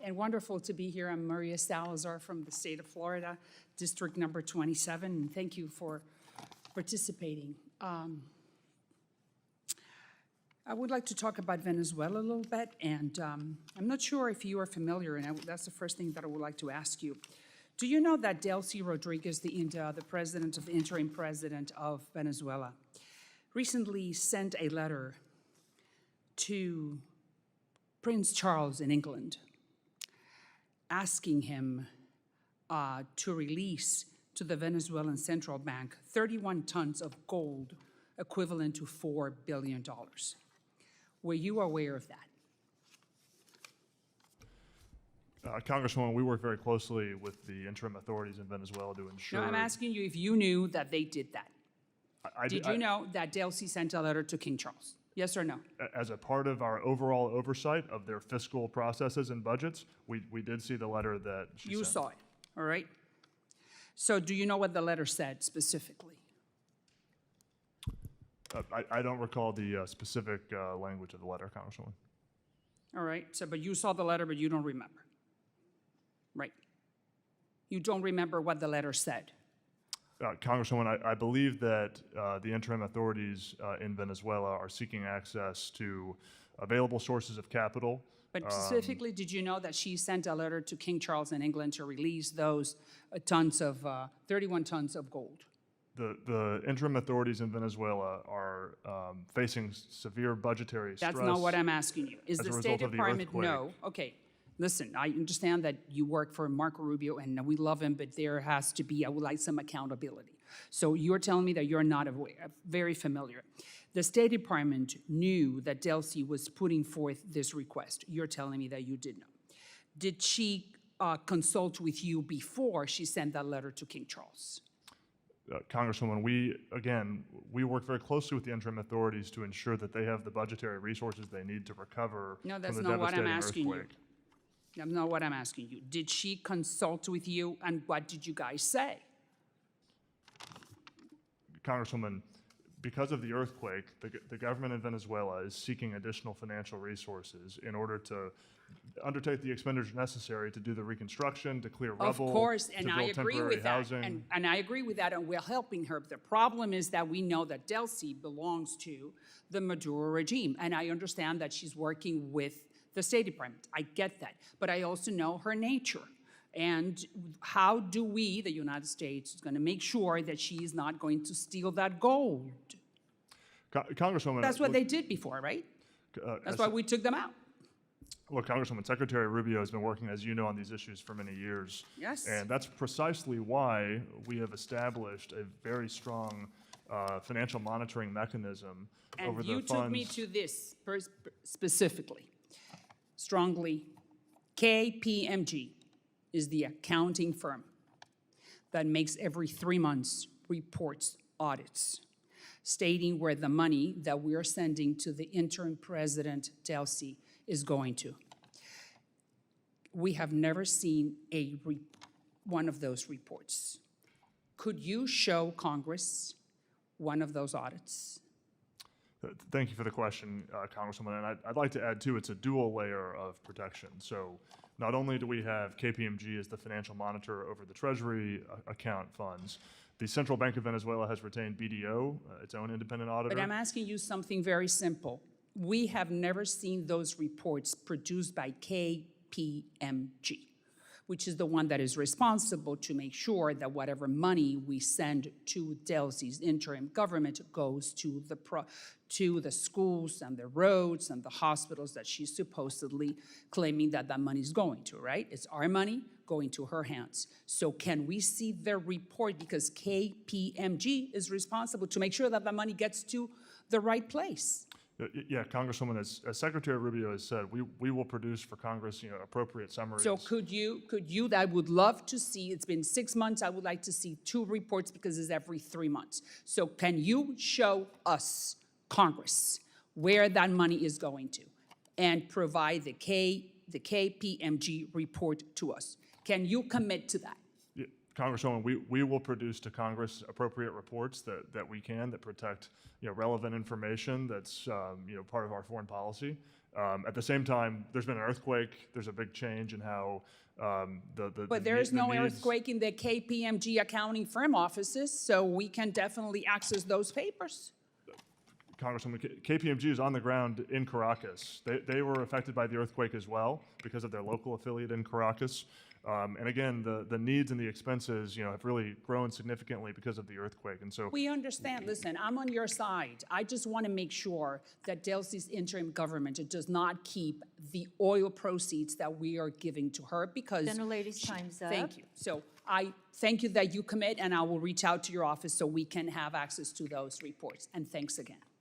and wonderful to be here. I'm Maria Salazar from the state of Florida, District Number 27, and thank you for participating. I would like to talk about Venezuela a little bit, and I'm not sure if you are familiar, and that's the first thing that I would like to ask you. Do you know that Delcy Rodriguez, the interim president of Venezuela, recently sent a letter to Prince Charles in England, asking him to release to the Venezuelan Central Bank 31 tons of gold, equivalent to $4 billion. Were you aware of that? Congresswoman, we work very closely with the interim authorities in Venezuela to ensure. No, I'm asking you if you knew that they did that. Did you know that Delcy sent a letter to King Charles? Yes or no? As a part of our overall oversight of their fiscal processes and budgets, we did see the letter that she sent. You saw it, all right? So do you know what the letter said specifically? I don't recall the specific language of the letter, Congresswoman. All right, so but you saw the letter, but you don't remember, right? You don't remember what the letter said. Congresswoman, I believe that the interim authorities in Venezuela are seeking access to available sources of capital. But specifically, did you know that she sent a letter to King Charles in England to release those 31 tons of gold? The interim authorities in Venezuela are facing severe budgetary stress. That's not what I'm asking you. Is the State Department no? Okay, listen, I understand that you work for Marco Rubio and we love him, but there has to be, I would like some accountability. So you're telling me that you're not aware, very familiar. The State Department knew that Delcy was putting forth this request. You're telling me that you did know. Did she consult with you before she sent that letter to King Charles? Congresswoman, we work very closely with the interim authorities to ensure that they have the budgetary resources they need to recover from the devastating earthquake. No, that's not what I'm asking you. That's not what I'm asking you. Did she consult with you, and what did you guys say? Congresswoman, because of the earthquake, the government in Venezuela is seeking additional financial resources in order to undertake the expenditures necessary to do the reconstruction, to clear rubble, of course, and to I build agree temporary with that. housing. And I agree with that, and we're helping her. The problem is that we know that Delcy belongs to the Maduro regime, and I understand that she's working with the State Department. I get that, but I also know her nature. And how do we, the United States, is going to make sure that she is not going to steal that gold? Congresswoman, that's what they did before, right? That's why we took them out. Look, Congresswoman, Secretary Rubio has been working, as you know, on these issues for many years. Yes. And that's precisely why we have established a very strong financial monitoring mechanism over the funds. And you took me to this specifically, strongly. KPMG is the accounting firm that makes every 3 months reports, audits, stating where the money that we are sending to the interim president, Delcy, is going to. We have never seen one of those reports. Could you show Congress one of those audits? Thank you for the question, Congresswoman. And I'd like to add, too, it's a dual layer of protection. So not only do we have KPMG as the financial monitor over the Treasury account funds, the Central Bank of Venezuela has retained BDO, its own independent auditor. But I'm asking you something very simple. We have never seen those reports produced by KPMG, which is the one that is responsible to make sure that whatever money we send to Delcy's interim government goes to the schools and the roads and the hospitals that she's supposedly claiming that money is going to, right? It's our money going to her hands. So can we see their report, because KPMG is responsible to make sure that the money gets to the right place? Yeah, Congresswoman, as Secretary Rubio has said, we will produce for Congress, appropriate summaries. So could you, I would love to see, it's been 6 months, I would like to see 2 reports because it's every 3 months. So can you show us, Congress, where that money is going to and provide the KPMG report to us? Can you commit to that? Yeah, Congresswoman, we will produce to Congress appropriate reports that we can, that protect, relevant information that's, part of our foreign policy. At the same time, there's been an earthquake. There's a big change in how But there is no earthquake in the KPMG accounting firm offices, so we can definitely access those papers. Congresswoman, KPMG is on the ground in Caracas. They were affected by the earthquake as well because of their local affiliate in Caracas. And again, the needs and the expenses, have really grown significantly because of the earthquake. And so We understand. Listen, I'm on your side. I just want to make sure that Delsey's interim government does not keep the oil proceeds that we are giving to her because. Gentlelady's time's up. Thank you. So I thank you that you commit, and I will reach out to your office so we can have access to those reports. And thanks again.